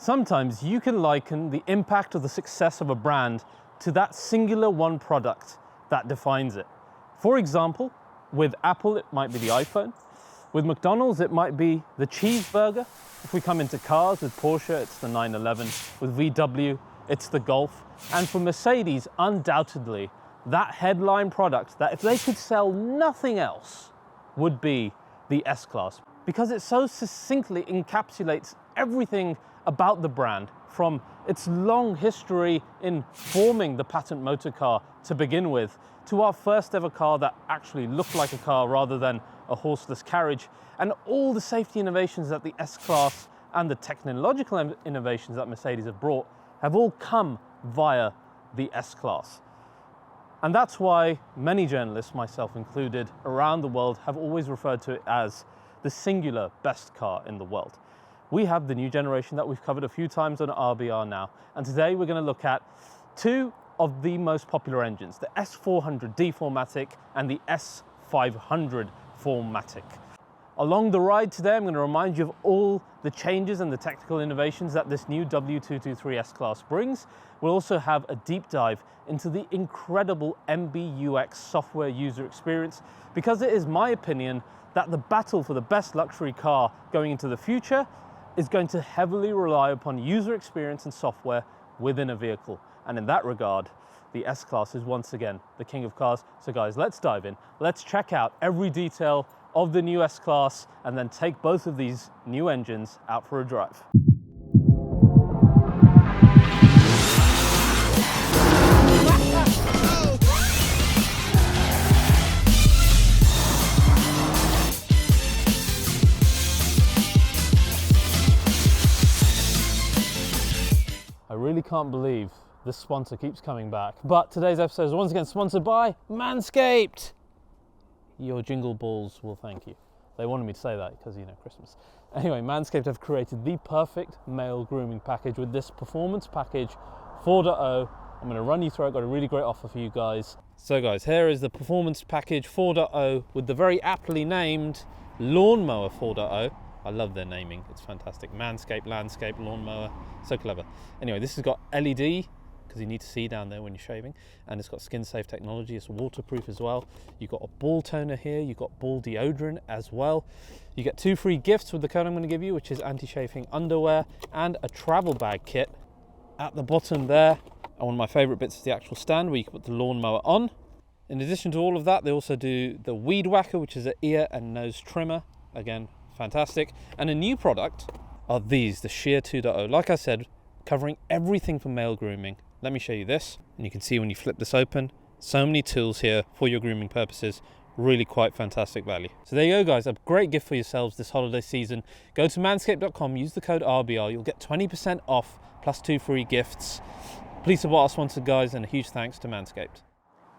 Sometimes you can liken the impact of the success of a brand to that singular one product that defines it. For example, with Apple, it might be the iPhone. With McDonald's, it might be the cheeseburger. If we come into cars, with Porsche, it's the 911. With VW, it's the Golf. And for Mercedes, undoubtedly, that headline product that if they could sell nothing else would be the S-Class, because it so succinctly encapsulates everything about the brand, from its long history in forming the patent motor car to begin with, to our first ever car that actually looked like a car rather than a horseless carriage, and all the safety innovations that the S-Class and the technological innovations that Mercedes have brought have all come via the S-Class. And that's why many journalists, myself included, around the world have always referred to it as the singular best car in the world. We have the new generation that we've covered a few times on RBR now, and today we're going to look at two of the most popular engines, the S400d 4MATIC and the S500 4MATIC. Along the ride today, I'm going to remind you of all the changes and the technical innovations that this new W223 S-Class brings. We'll also have a deep dive into the incredible MBUX software user experience, because it is my opinion that the battle for the best luxury car going into the future is going to heavily rely upon user experience and software within a vehicle. And in that regard, the S-Class is once again the king of cars. So guys, let's dive in. Let's check out every detail of the new S-Class and then take both of these new engines out for a drive. I really can't believe this sponsor keeps coming back. But today's episode is once again sponsored by Manscaped. Your jingle balls will thank you. They wanted me to say that because, you know, Christmas. Anyway, Manscaped have created the perfect male grooming package with this Performance Package 4.0. I'm going to run you through it. I've got a really great offer for you guys. So guys, here is the Performance Package 4.0 with the very aptly named Lawnmower 4.0. I love their naming, it's fantastic. Manscaped, landscape, lawnmower, so clever. Anyway, this has got LED, because you need to see down there when you're shaving, and it's got skin safe technology, it's waterproof as well. You've got a ball toner here, you've got ball deodorant as well. You get 2 free gifts with the code I'm going to give you, which is anti-chafing underwear and a travel bag kit. At the bottom there, and one of my favorite bits is the actual stand where you can put the lawnmower on. In addition to all of that, they also do the weed whacker, which is an ear and nose trimmer. Again, fantastic. And a new product are these, the Shear 2.0. Like I said, covering everything for male grooming. Let me show you this, and you can see when you flip this open, so many tools here for your grooming purposes. Really quite fantastic value. So there you go guys, a great gift for yourselves this holiday season. Go to manscaped.com, use the code RBR, you'll get 20% off plus 2 free gifts. Please support our sponsor guys, and a huge thanks to Manscaped.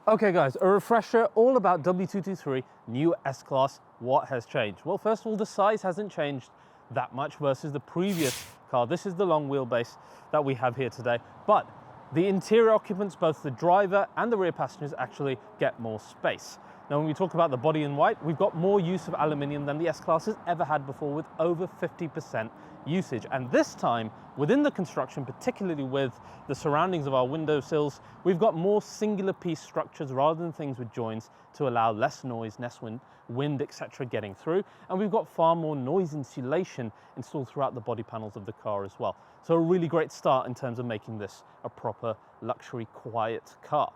Okay guys, a refresher all about W223 new S-Class. What has changed? Well, first of all, the size hasn't changed that much versus the previous car. This is the long wheelbase that we have here today, but the interior occupants, both the driver and the rear passengers, actually get more space. Now, when we talk about the body in white, we've got more use of aluminium than the S-Class has ever had before, with over 50% usage. And this time, within the construction, particularly with the surroundings of our windowsills, we've got more singular piece structures rather than things with joints to allow less noise, less wind, etc. getting through. And we've got far more noise insulation installed throughout the body panels of the car as well. So a really great start in terms of making this a proper luxury quiet car.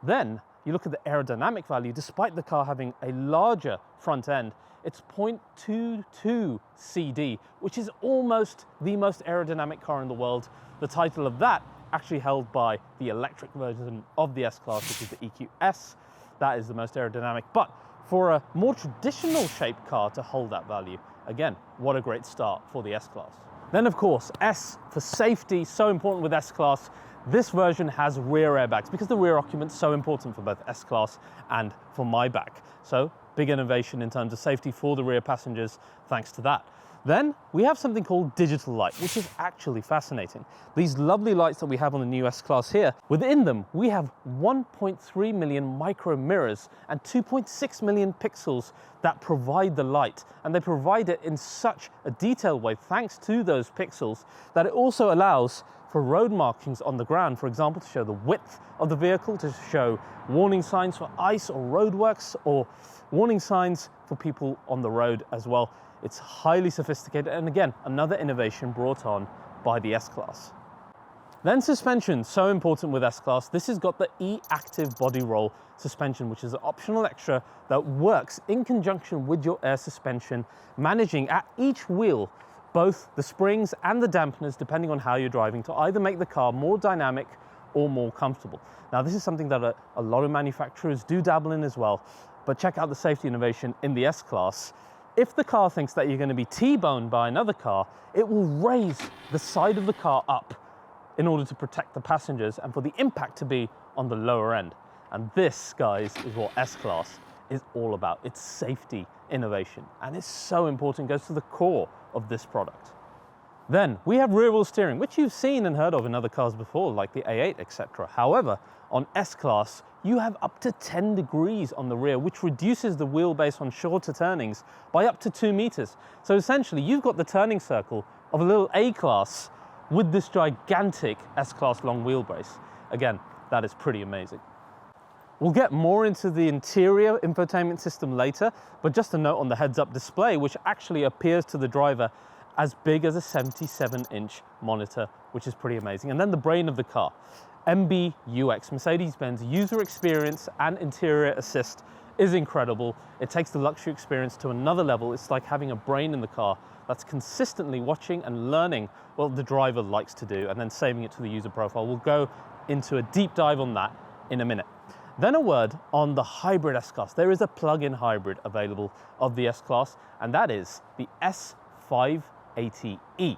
Then you look at the aerodynamic value. Despite the car having a larger front end, it's 0.22 CD, which is almost the most aerodynamic car in the world. The title of that actually held by the electric version of the S-Class, which is the EQS. That is the most aerodynamic. But for a more traditional shaped car to hold that value, again, what a great start for the S-Class. Then of course, S for safety, so important with S-Class. This version has rear airbags because the rear occupant's so important for both S-Class and for my back. So big innovation in terms of safety for the rear passengers thanks to that. Then we have something called digital light, which is actually fascinating. These lovely lights that we have on the new S-Class here, within them we have 1.3 million micro mirrors and 2.6 million pixels that provide the light. And they provide it in such a detailed way, thanks to those pixels, that it also allows for road markings on the ground, for example, to show the width of the vehicle, to show warning signs for ice or roadworks, or warning signs for people on the road as well. It's highly sophisticated, and again, another innovation brought on by the S-Class. Then suspension, so important with S-Class. This has got the E-Active body roll suspension, which is an optional extra that works in conjunction with your air suspension, managing at each wheel both the springs and the dampeners, depending on how you're driving, to either make the car more dynamic or more comfortable. Now, this is something that a lot of manufacturers do dabble in as well, but check out the safety innovation in the S-Class. If the car thinks that you're going to be T-boned by another car, it will raise the side of the car up in order to protect the passengers and for the impact to be on the lower end. And this, guys, is what S-Class is all about. It's safety innovation, and it's so important, goes to the core of this product. Then we have rear wheel steering, which you've seen and heard of in other cars before, like the A8, etc. However, on S-Class, you have up to 10 degrees on the rear, which reduces the wheelbase on shorter turnings by up to 2 meters. So essentially, you've got the turning circle of a little A-Class with this gigantic S-Class long wheelbase. Again, that is pretty amazing. We'll get more into the interior infotainment system later, but just a note on the heads-up display, which actually appears to the driver as big as a 77-inch monitor, which is pretty amazing. And then the brain of the car, MBUX, Mercedes-Benz User Experience and Interior Assist, is incredible. It takes the luxury experience to another level. It's like having a brain in the car that's consistently watching and learning what the driver likes to do and then saving it to the user profile. We'll go into a deep dive on that in a minute. Then a word on the hybrid S-Class. There is a plug-in hybrid available of the S-Class, and that is the S580e.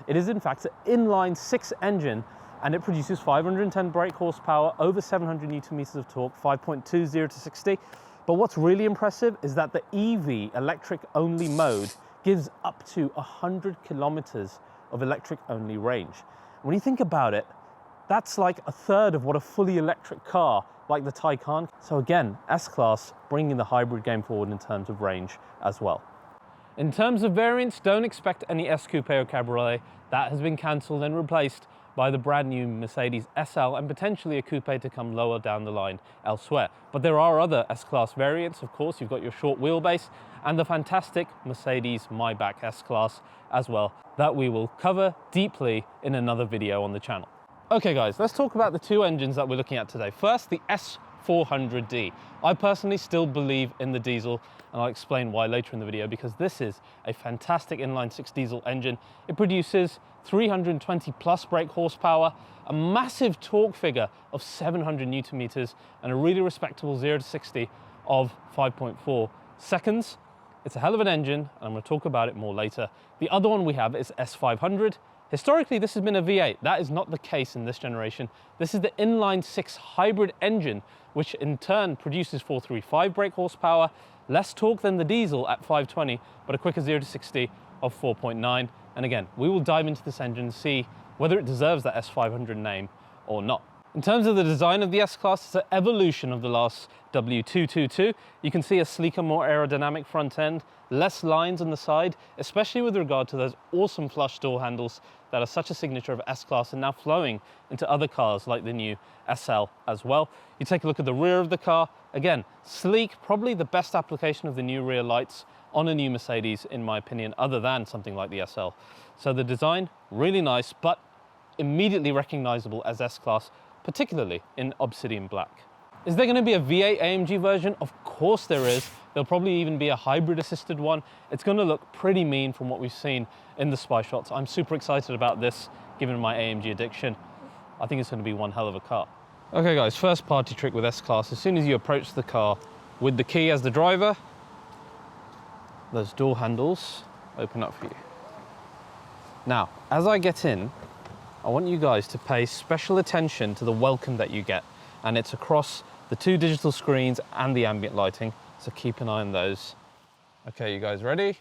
It is in fact an inline 6 engine, and it produces 510 brake horsepower, over 700 Newton meters of torque, 5.20 to 60. But what's really impressive is that the EV, electric only mode, gives up to 100 kilometers of electric only range. When you think about it, that's like a third of what a fully electric car like the Taycan. So again, S-Class bringing the hybrid game forward in terms of range as well. In terms of variants, don't expect any S Coupe or Cabriolet. That has been cancelled and replaced by the brand new Mercedes SL and potentially a coupe to come lower down the line elsewhere. But there are other S-Class variants, of course. You've got your short wheelbase and the fantastic Mercedes Maybach S-Class as well, that we will cover deeply in another video on the channel. Okay guys, let's talk about the two engines that we're looking at today. First, the S400d. I personally still believe in the diesel, and I'll explain why later in the video, because this is a fantastic inline 6 diesel engine. It produces 320 plus brake horsepower, a massive torque figure of 700 Newton meters, and a really respectable 0 to 60 of 5.4 seconds. It's a hell of an engine, and I'm going to talk about it more later. The other one we have is S500. Historically, this has been a V8. That is not the case in this generation. This is the inline 6 hybrid engine, which in turn produces 435 brake horsepower, less torque than the diesel at 520, but a quicker 0 to 60 of 4.9. And again, we will dive into this engine and see whether it deserves that S500 name or not. In terms of the design of the S-Class, it's an evolution of the last W222. You can see a sleeker, more aerodynamic front end, less lines on the side, especially with regard to those awesome flush door handles that are such a signature of S-Class and now flowing into other cars like the new SL as well. You take a look at the rear of the car. Again, sleek, probably the best application of the new rear lights on a new Mercedes, in my opinion, other than something like the SL. So the design, really nice, but immediately recognizable as S-Class, particularly in obsidian black. Is there going to be a V8 AMG version? Of course there is. There'll probably even be a hybrid assisted one. It's going to look pretty mean from what we've seen in the spy shots. I'm super excited about this, given my AMG addiction. I think it's going to be one hell of a car. Okay guys, first party trick with S-Class. As soon as you approach the car with the key as the driver, those door handles open up for you. Now, as I get in, I want you guys to pay special attention to the welcome that you get, and it's across the two digital screens and the ambient lighting, so keep an eye on those. Okay, you guys ready?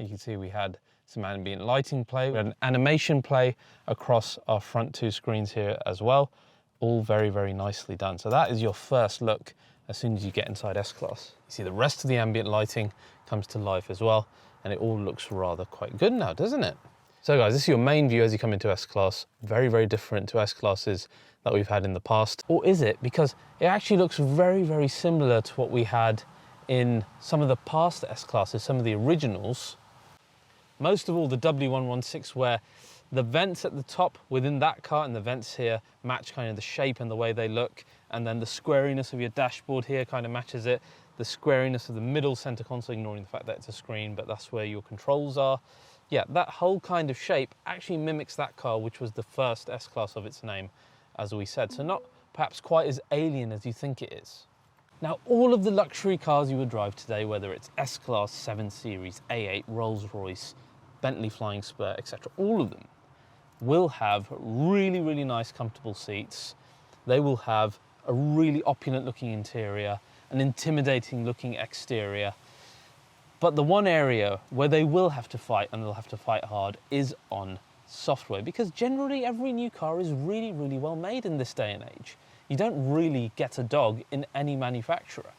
You can see we had some ambient lighting play, we had an animation play across our front two screens here as well. All very, very nicely done. So that is your first look as soon as you get inside S-Class. You see the rest of the ambient lighting comes to life as well, and it all looks rather quite good now, doesn't it? So guys, this is your main view as you come into S-Class. Very, very different to S-Classes that we've had in the past. Or is it? Because it actually looks very, very similar to what we had in some of the past S-Classes, some of the originals. Most of all the W116, where the vents at the top within that car and the vents here match kind of the shape and the way they look, and then the squariness of your dashboard here kind of matches it. The squariness of the middle center console, ignoring the fact that it's a screen, but that's where your controls are. Yeah, that whole kind of shape actually mimics that car, which was the first S-Class of its name, as we said. So not perhaps quite as alien as you think it is. Now, all of the luxury cars you would drive today, whether it's S-Class, 7 Series, A8, Rolls-Royce, Bentley Flying Spur, etc., all of them will have really, really nice, comfortable seats. They will have a really opulent looking interior, an intimidating looking exterior. But the one area where they will have to fight, and they'll have to fight hard, is on software, because generally every new car is really, really well made in this day and age. You don't really get a dog in any manufacturer.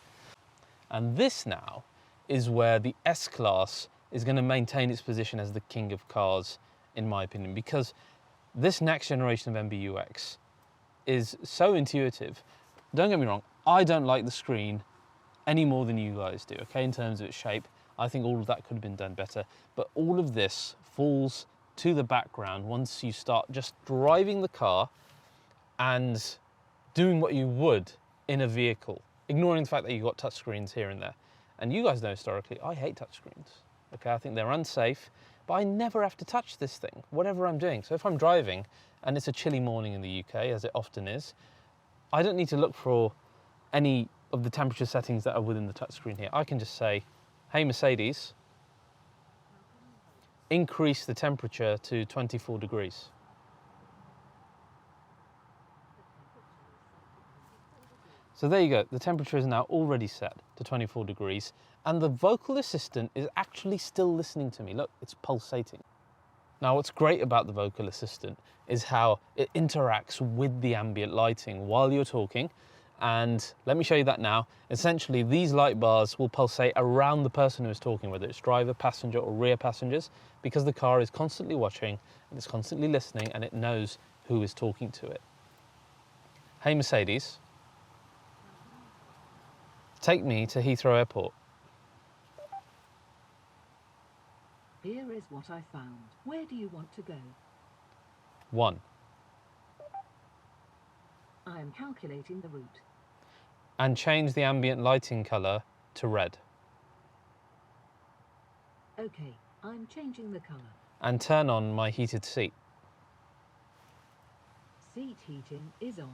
And this now is where the S-Class is going to maintain its position as the king of cars, in my opinion, because this next generation of MBUX is so intuitive. Don't get me wrong, I don't like the screen any more than you guys do, okay, in terms of its shape. I think all of that could have been done better, but all of this falls to the background once you start just driving the car and doing what you would in a vehicle, ignoring the fact that you've got touchscreens here and there. And you guys know historically, I hate touchscreens, okay? I think they're unsafe, but I never have to touch this thing, whatever I'm doing. So if I'm driving and it's a chilly morning in the UK, as it often is, I don't need to look for any of the temperature settings that are within the touchscreen here. I can just say, hey Mercedes, increase the temperature to 24 degrees. So there you go, the temperature is now already set to 24 degrees, and the vocal assistant is actually still listening to me. Look, it's pulsating. Now what's great about the vocal assistant is how it interacts with the ambient lighting while you're talking. And let me show you that now. Essentially, these light bars will pulsate around the person who is talking, whether it's driver, passenger, or rear passengers, because the car is constantly watching and it's constantly listening, and it knows who is talking to it. Hey Mercedes, take me to Heathrow Airport. Here is what I found. Where do you want to go? 1. I am calculating the route. And change the ambient lighting colour to red. Okay, I'm changing the colour. And turn on my heated seat. Seat heating is on.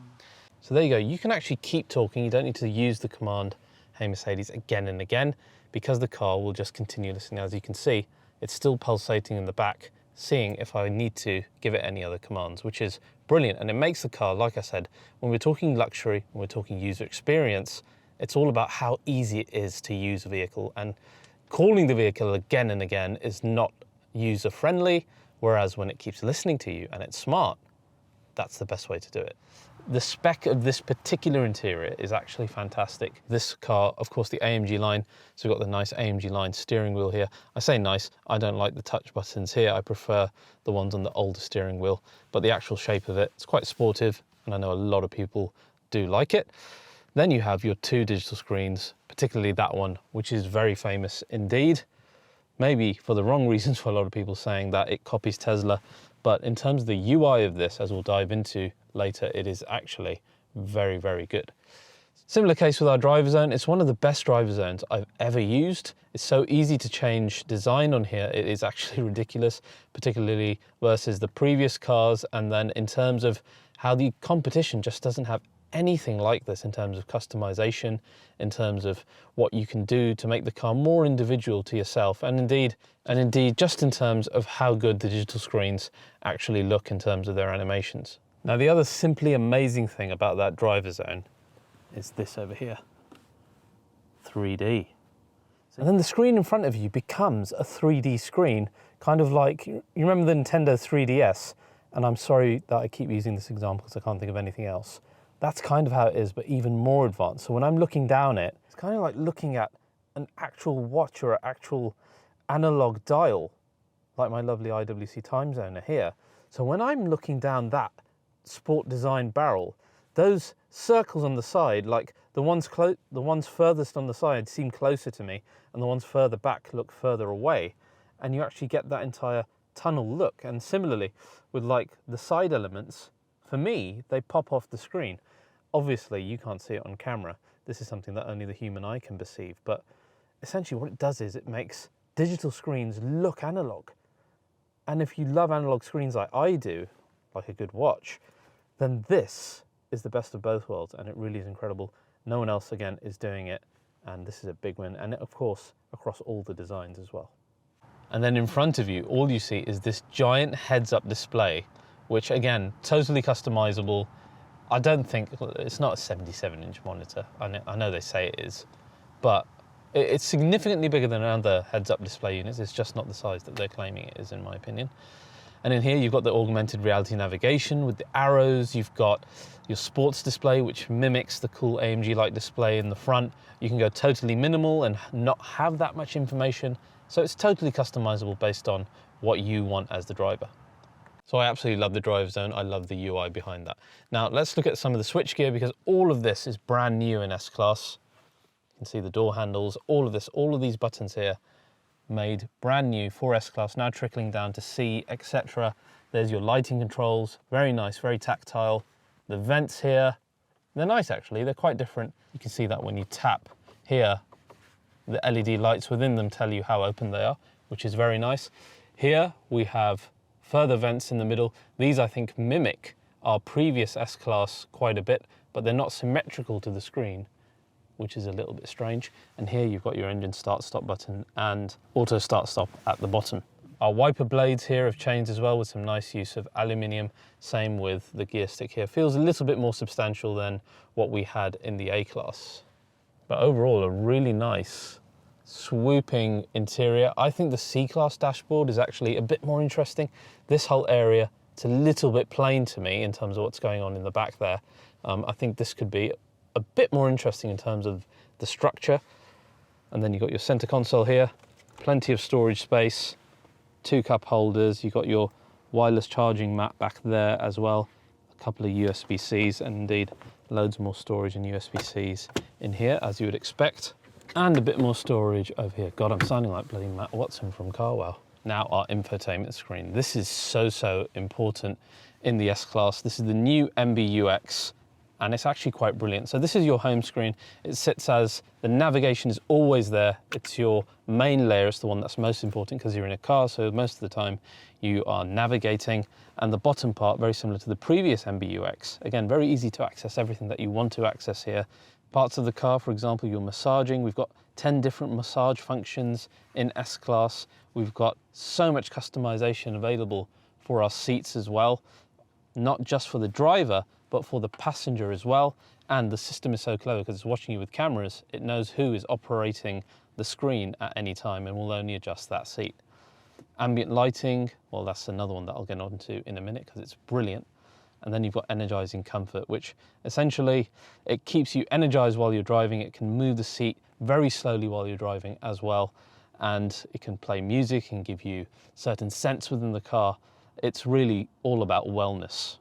So there you go, you can actually keep talking, you don't need to use the command, hey Mercedes, again and again, because the car will just continue listening. As you can see, it's still pulsating in the back, seeing if I need to give it any other commands, which is brilliant. And it makes the car, like I said, when we're talking luxury, when we're talking user experience, it's all about how easy it is to use a vehicle. And calling the vehicle again and again is not user friendly, whereas when it keeps listening to you and it's smart, that's the best way to do it. The spec of this particular interior is actually fantastic. This car, of course, the AMG line, so we've got the nice AMG line steering wheel here. I say nice, I don't like the touch buttons here. I prefer the ones on the older steering wheel, but the actual shape of it, it's quite sportive, and I know a lot of people do like it. Then you have your 2 digital screens, particularly that one, which is very famous indeed. Maybe for the wrong reasons for a lot of people, saying that it copies Tesla, but in terms of the UI of this, as we'll dive into later, it is actually very, very good. Similar case with our driver zone. It's one of the best driver zones I've ever used. It's so easy to change design on here. It is actually ridiculous, particularly versus the previous cars. And then in terms of how the competition just doesn't have anything like this in terms of customization, in terms of what you can do to make the car more individual to yourself, and indeed just in terms of how good the digital screens actually look in terms of their animations. Now, the other simply amazing thing about that driver zone is this over here, 3D. And then the screen in front of you becomes a 3D screen, kind of like, you remember the Nintendo 3DS? And I'm sorry that I keep using this example because I can't think of anything else. That's kind of how it is, but even more advanced. So when I'm looking down it, it's kind of like looking at an actual watch or an actual analog dial, like my lovely IWC time zoner here. So when I'm looking down that sport design barrel, those circles on the side, like the ones furthest on the side seem closer to me, and the ones further back look further away, and you actually get that entire tunnel look. And similarly with like the side elements, for me, they pop off the screen. Obviously you can't see it on camera. This is something that only the human eye can perceive, but essentially what it does is it makes digital screens look analog. And if you love analog screens like I do, like a good watch, then this is the best of both worlds, and it really is incredible. No one else, again, is doing it, and this is a big win, and of course, across all the designs as well. And then in front of you, all you see is this giant heads-up display, which again, totally customizable. I don't think, it's not a 77-inch monitor. I know they say it is, but it's significantly bigger than other heads-up display units. It's just not the size that they're claiming it is, in my opinion. And in here, you've got the augmented reality navigation with the arrows. You've got your sports display, which mimics the cool AMG-like display in the front. You can go totally minimal and not have that much information. So it's totally customizable based on what you want as the driver. So I absolutely love the drive zone. I love the UI behind that. Now let's look at some of the switchgear, because all of this is brand new in S-Class. You can see the door handles, all of this, all of these buttons here, made brand new for S-Class, now trickling down to C, etc. There's your lighting controls, very nice, very tactile. The vents here, they're nice actually, they're quite different. You can see that when you tap here, the LED lights within them tell you how open they are, which is very nice. Here we have further vents in the middle. These I think mimic our previous S-Class quite a bit, but they're not symmetrical to the screen, which is a little bit strange. And here you've got your engine start-stop button and auto start-stop at the bottom. Our wiper blades here have changed as well, with some nice use of aluminium. Same with the gear stick here. Feels a little bit more substantial than what we had in the A-Class. But overall, a really nice swooping interior. I think the C-Class dashboard is actually a bit more interesting. This whole area, it's a little bit plain to me in terms of what's going on in the back there. I think this could be a bit more interesting in terms of the structure. And then you've got your center console here, plenty of storage space, 2 cup holders, you've got your wireless charging mat back there as well, a couple of USB-Cs, and indeed loads more storage and USB-Cs in here, as you would expect, and a bit more storage over here. God, I'm sounding like bloody Matt Watson from Carwow. Now our infotainment screen. This is so important in the S-Class. This is the new MBUX, and it's actually quite brilliant. So this is your home screen. It sits as, the navigation is always there. It's your main layer. It's the one that's most important because you're in a car, so most of the time you are navigating. And the bottom part, very similar to the previous MBUX. Again, very easy to access everything that you want to access here. Parts of the car, for example, your massaging. We've got 10 different massage functions in S-Class. We've got so much customization available for our seats as well, not just for the driver, but for the passenger as well. And the system is so clever because it's watching you with cameras. It knows who is operating the screen at any time and will only adjust that seat. Ambient lighting, well, that's another one that I'll get onto in a minute because it's brilliant. And then you've got Energizing Comfort, which essentially, it keeps you energized while you're driving. It can move the seat very slowly while you're driving as well. And it can play music and give you certain scents within the car. It's really all about wellness.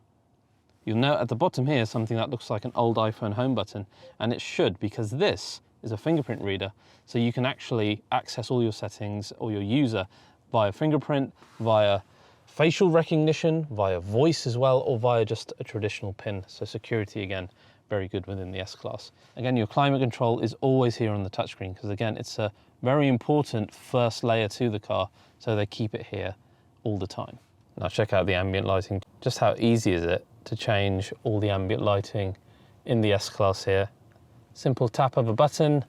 You'll note at the bottom here something that looks like an old iPhone home button, and it should, because this is a fingerprint reader. So you can actually access all your settings or your user via fingerprint, via facial recognition, via voice as well, or via just a traditional PIN. So security, again, very good within the S-Class. Again, your climate control is always here on the touchscreen because, again, it's a very important first layer to the car, so they keep it here all the time. Now check out the ambient lighting. Just how easy is it to change all the ambient lighting in the S-Class here. Simple tap of a button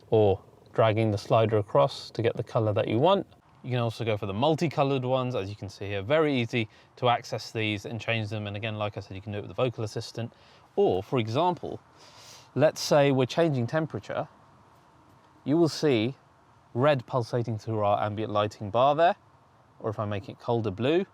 or dragging the slider across to get the color that you want. You can also go for the multicolored ones, as you can see here. Very easy to access these and change them. And again, like I said, you can do it with the vocal assistant. Or for example, let's say we're changing temperature. You will see red pulsating through our ambient lighting bar there, or if I make it colder blue.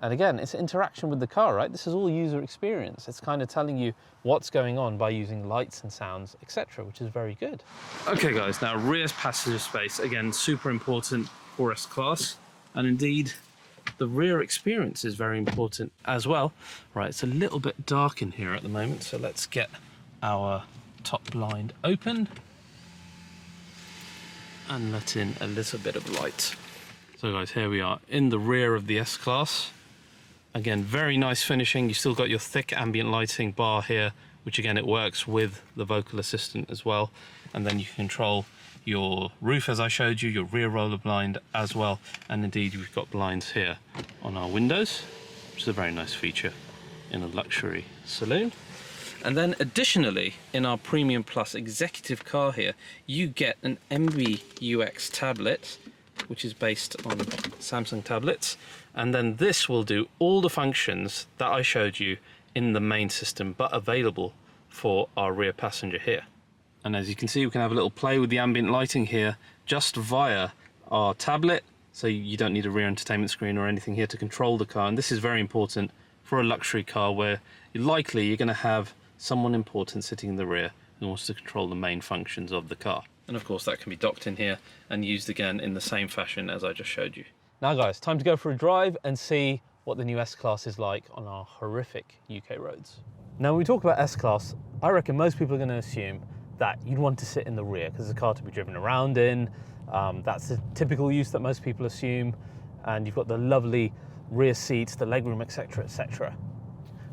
And again, it's interaction with the car, right? This is all user experience. It's kind of telling you what's going on by using lights and sounds, etc., which is very good. Okay guys, now rear passenger space, again, super important for S-Class. And indeed, the rear experience is very important as well. Right, it's a little bit dark in here at the moment, so let's get our top blind open and let in a little bit of light. So guys, here we are in the rear of the S-Class. Again, very nice finishing. You've still got your thick ambient lighting bar here, which again, it works with the vocal assistant as well. And then you can control your roof, as I showed you, your rear roller blind as well. And indeed, we've got blinds here on our windows, which is a very nice feature in a luxury saloon. And then additionally, in our Premium Plus executive car here, you get an MBUX tablet, which is based on Samsung tablets. And then this will do all the functions that I showed you in the main system, but available for our rear passenger here. And as you can see, we can have a little play with the ambient lighting here just via our tablet. So you don't need a rear entertainment screen or anything here to control the car. And this is very important for a luxury car where likely you're going to have someone important sitting in the rear who wants to control the main functions of the car. And of course that can be docked in here and used again in the same fashion as I just showed you. Now guys, time to go for a drive and see what the new S-Class is like on our horrific UK roads. Now when we talk about S-Class, I reckon most people are going to assume that you'd want to sit in the rear because it's a car to be driven around in. That's the typical use that most people assume. And you've got the lovely rear seats, the legroom, etc., etc.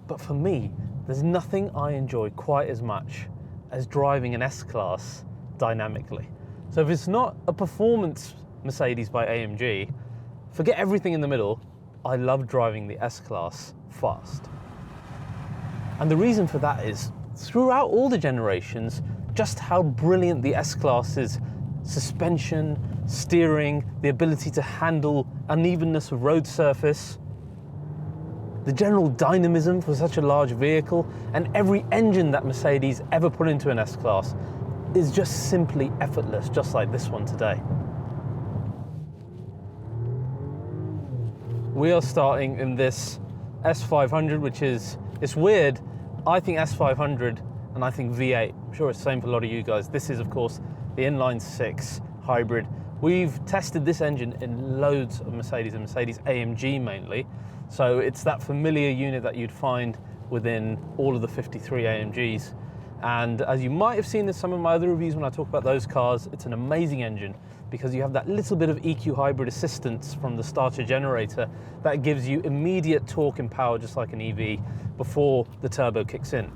But for me, there's nothing I enjoy quite as much as driving an S-Class dynamically. So if it's not a performance Mercedes by AMG, forget everything in the middle. I love driving the S-Class fast. And the reason for that is throughout all the generations, just how brilliant the S-Class's suspension, steering, the ability to handle unevenness of road surface, the general dynamism for such a large vehicle, and every engine that Mercedes ever put into an S-Class is just simply effortless, just like this one today. We are starting in this S500, which is, it's weird, I think S500 and I think V8, I'm sure it's the same for a lot of you guys. This is of course the inline 6 hybrid. We've tested this engine in loads of Mercedes and Mercedes AMG mainly. So it's that familiar unit that you'd find within all of the 53 AMGs. And as you might have seen in some of my other reviews when I talk about those cars, it's an amazing engine because you have that little bit of EQ hybrid assistance from the starter generator that gives you immediate torque and power just like an EV before the turbo kicks in.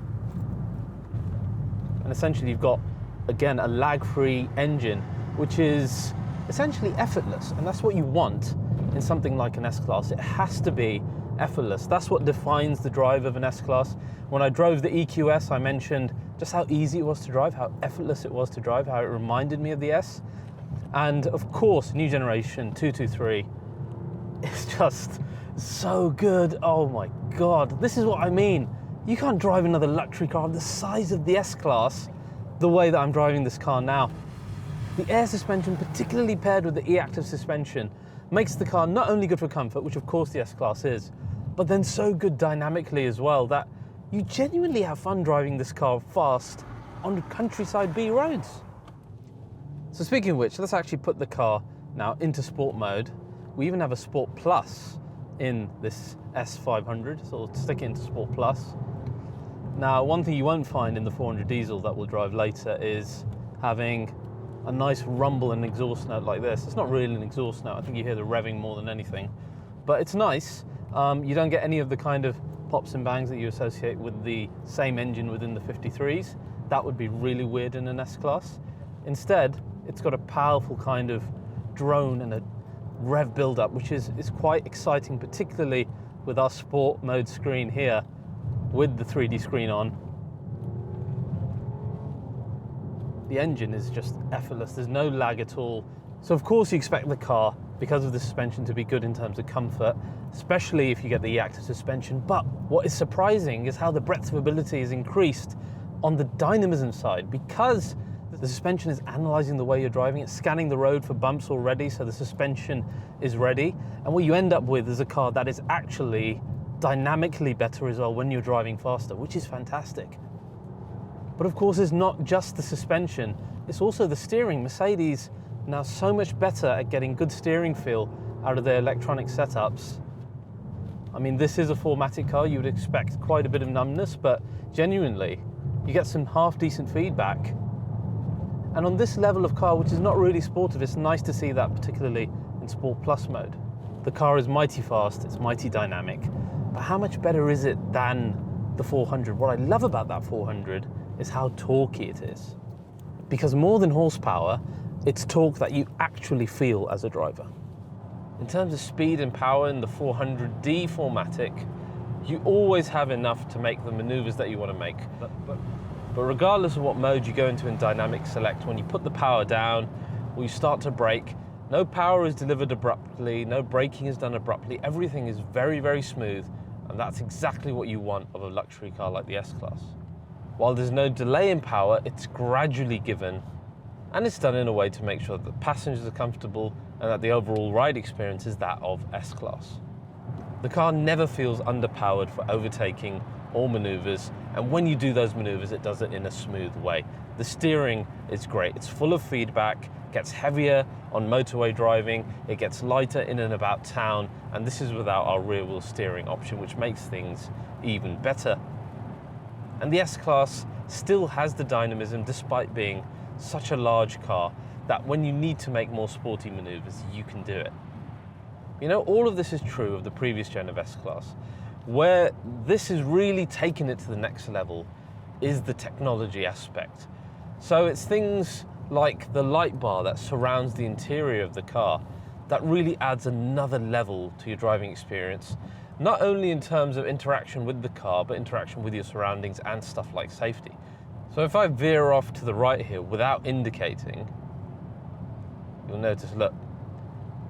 And essentially you've got, again, a lag-free engine, which is essentially effortless. And that's what you want in something like an S-Class. It has to be effortless. That's what defines the drive of an S-Class. When I drove the EQS, I mentioned just how easy it was to drive, how effortless it was to drive, how it reminded me of the S. And of course, new generation 223 is just so good. Oh my God, this is what I mean. You can't drive another luxury car the size of the S-Class the way that I'm driving this car now. The air suspension, particularly paired with the e-active suspension, makes the car not only good for comfort, which of course the S-Class is, but then so good dynamically as well that you genuinely have fun driving this car fast on countryside B roads. So speaking of which, let's actually put the car now into sport mode. We even have a Sport Plus in this S500, so we'll stick it into Sport Plus. Now, one thing you won't find in the 400 diesel that we'll drive later is having a nice rumble and exhaust note like this. It's not really an exhaust note, I think you hear the revving more than anything, but it's nice. You don't get any of the kind of pops and bangs that you associate with the same engine within the 53s. That would be really weird in an S-Class. Instead, it's got a powerful kind of drone and a rev build-up, which is quite exciting, particularly with our sport mode screen here with the 3D screen on. The engine is just effortless, there's no lag at all. So of course you expect the car, because of the suspension, to be good in terms of comfort, especially if you get the e-active suspension. But what is surprising is how the breadth of ability is increased on the dynamism side, because The suspension is analysing the way you're driving. It's scanning the road for bumps already, so the suspension is ready. And what you end up with is a car that is actually dynamically better as well when you're driving faster, which is fantastic. But of course, it's not just the suspension, it's also the steering. Mercedes now so much better at getting good steering feel out of their electronic setups. I mean, this is a 4MATIC car, you would expect quite a bit of numbness, but genuinely, you get some half-decent feedback. And on this level of car, which is not really sportive, it's nice to see that, particularly in Sport Plus mode. The car is mighty fast, it's mighty dynamic, but how much better is it than the 400? What I love about that 400 is how torquey it is. Because more than horsepower, it's torque that you actually feel as a driver. In terms of speed and power in the 400d 4MATIC, you always have enough to make the maneuvers that you want to make. But regardless of what mode you go into in Dynamic Select, when you put the power down or you start to brake, no power is delivered abruptly, no braking is done abruptly, everything is very, very smooth, and that's exactly what you want of a luxury car like the S-Class. While there's no delay in power, it's gradually given, and it's done in a way to make sure that the passengers are comfortable and that the overall ride experience is that of S-Class. The car never feels underpowered for overtaking or maneuvers, and when you do those maneuvers, it does it in a smooth way. The steering is great, it's full of feedback, gets heavier on motorway driving, it gets lighter in and about town, and this is without our rear wheel steering option, which makes things even better. And the S-Class still has the dynamism despite being such a large car that when you need to make more sporty maneuvers, you can do it. You know, all of this is true of the previous gen of S-Class. Where this has really taken it to the next level is the technology aspect. So it's things like the light bar that surrounds the interior of the car that really adds another level to your driving experience, not only in terms of interaction with the car, but interaction with your surroundings and stuff like safety. So if I veer off to the right here without indicating, you'll notice, look,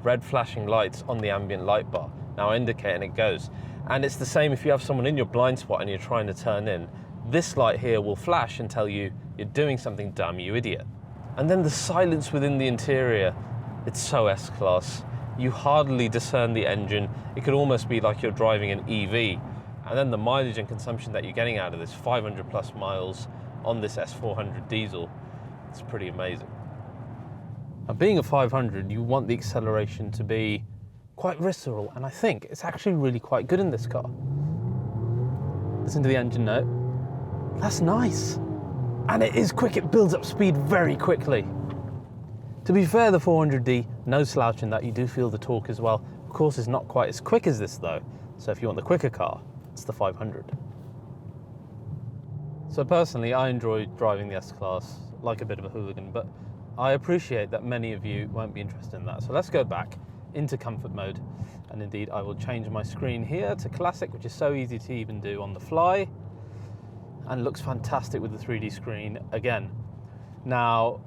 red flashing lights on the ambient light bar. Now I indicate and it goes. And it's the same if you have someone in your blind spot and you're trying to turn in. This light here will flash and tell you you're doing something dumb, you idiot. And then the silence within the interior, it's so S-Class. You hardly discern the engine. It could almost be like you're driving an EV. And then the mileage and consumption that you're getting out of this, 500 plus miles on this S400 diesel, it's pretty amazing. Now, being a 500, you want the acceleration to be quite visceral, and I think it's actually really quite good in this car. Listen to the engine note. That's nice. And it is quick, it builds up speed very quickly. To be fair, the 400d, no slouch in that, you do feel the torque as well. Of course, it's not quite as quick as this though, so if you want the quicker car, it's the 500. So personally, I enjoy driving the S-Class like a bit of a hooligan, but I appreciate that many of you won't be interested in that. So let's go back into comfort mode, and indeed I will change my screen here to classic, which is so easy to even do on the fly and looks fantastic with the 3D screen again. Now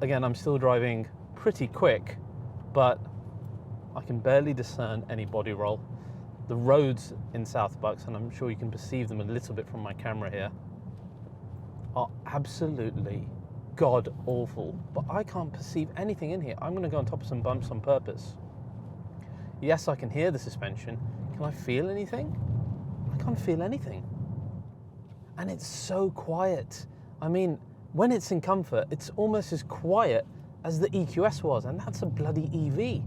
again, I'm still driving pretty quick, but I can barely discern any body roll. The roads in South Bucks, and I'm sure you can perceive them a little bit from my camera here, are absolutely god awful, but I can't perceive anything in here. I'm going to go on top of some bumps on purpose. Yes, I can hear the suspension. Can I feel anything? I can't feel anything. And it's so quiet. I mean, when it's in comfort, it's almost as quiet as the EQS was, and that's a bloody EV.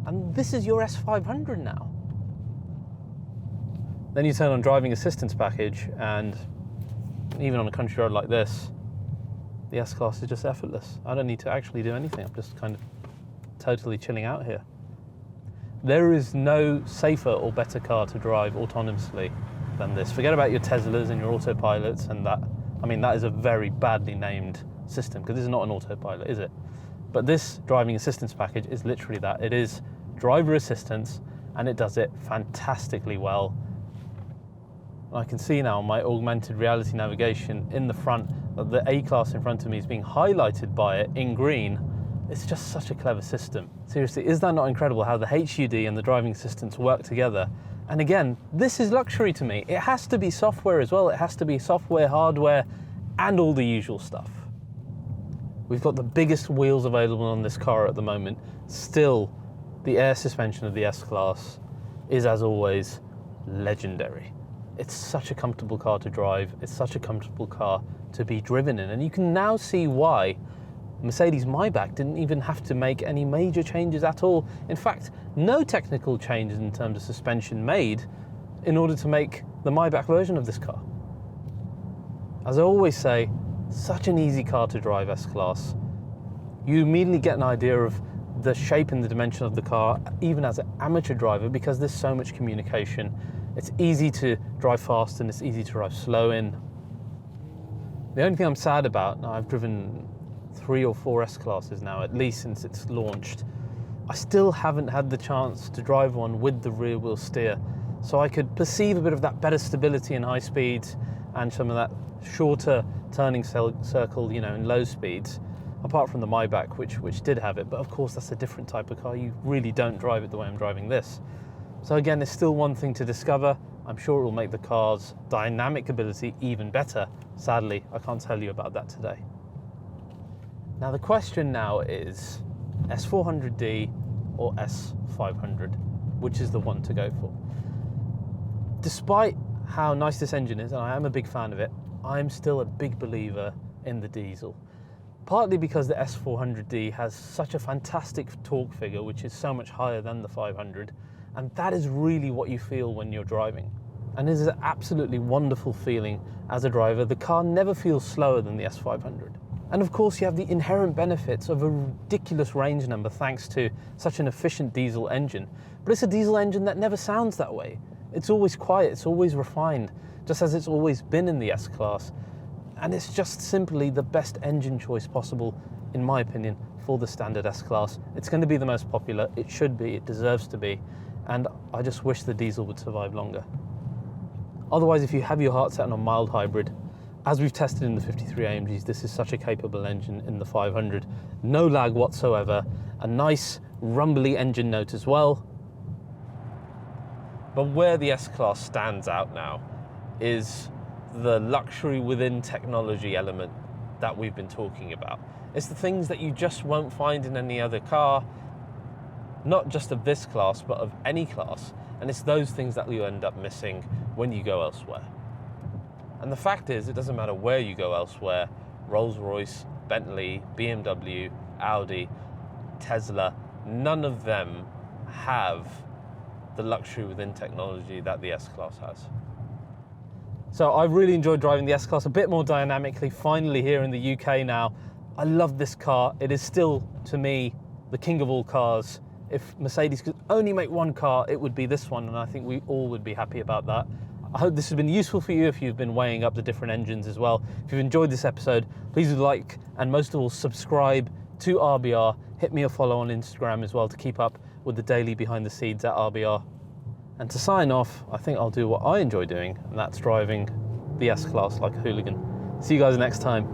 And this is your S500 now. Then you turn on driving assistance package, and even on a country road like this, the S-Class is just effortless. I don't need to actually do anything. I'm just kind of totally chilling out here. There is no safer or better car to drive autonomously than this. Forget about your Teslas and your autopilots and that. I mean, that is a very badly named system, because this is not an autopilot, is it? But this driving assistance package is literally that. It is driver assistance, and it does it fantastically well. I can see now on my augmented reality navigation in the front that the A-Class in front of me is being highlighted by it in green. It's just such a clever system. Seriously, is that not incredible how the HUD and the driving assistance work together? And again, this is luxury to me. It has to be software as well. It has to be software, hardware, and all the usual stuff. We've got the biggest wheels available on this car at the moment. Still, the air suspension of the S-Class is, as always, legendary. It's such a comfortable car to drive. It's such a comfortable car to be driven in. And you can now see why Mercedes Maybach didn't even have to make any major changes at all. In fact, no technical changes in terms of suspension made in order to make the Maybach version of this car. As I always say, such an easy car to drive, S-Class. You immediately get an idea of the shape and the dimension of the car, even as an amateur driver, because there's so much communication. It's easy to drive fast and it's easy to drive slow in. The only thing I'm sad about, now I've driven 3 or 4 S-Classes now, at least since it's launched, I still haven't had the chance to drive one with the rear wheel steer. So I could perceive a bit of that better stability in high speeds and some of that shorter turning circle, you know, in low speeds, apart from the Maybach, which did have it. But of course, that's a different type of car. You really don't drive it the way I'm driving this. So again, there's still one thing to discover. I'm sure it will make the car's dynamic ability even better. Sadly, I can't tell you about that today. Now the question now is S400d or S500, which is the one to go for? Despite how nice this engine is, and I am a big fan of it, I'm still a big believer in the diesel. Partly because the S400d has such a fantastic torque figure, which is so much higher than the 500, and that is really what you feel when you're driving. And it is an absolutely wonderful feeling as a driver. The car never feels slower than the S500. And of course, you have the inherent benefits of a ridiculous range number thanks to such an efficient diesel engine. But it's a diesel engine that never sounds that way. It's always quiet, it's always refined, just as it's always been in the S-Class. And it's just simply the best engine choice possible, in my opinion, for the standard S-Class. It's going to be the most popular, it should be, it deserves to be, and I just wish the diesel would survive longer. Otherwise, if you have your heart set on a mild hybrid, as we've tested in the 53 AMGs, this is such a capable engine in the 500. No lag whatsoever, a nice rumbly engine note as well. But where the S-Class stands out now is the luxury within technology element that we've been talking about. It's the things that you just won't find in any other car, not just of this class, but of any class. And it's those things that you end up missing when you go elsewhere. And the fact is, it doesn't matter where you go elsewhere, Rolls-Royce, Bentley, BMW, Audi, Tesla, none of them have the luxury within technology that the S-Class has. So I've really enjoyed driving the S-Class a bit more dynamically, finally here in the UK now. I love this car. It is still, to me, the king of all cars. If Mercedes could only make one car, it would be this one, and I think we all would be happy about that. I hope this has been useful for you if you've been weighing up the different engines as well. If you've enjoyed this episode, please do like, and most of all, subscribe to RBR. Hit me a follow on Instagram as well to keep up with the daily behind the scenes at RBR. And to sign off, I think I'll do what I enjoy doing, and that's driving the S-Class like a hooligan. See you guys next time.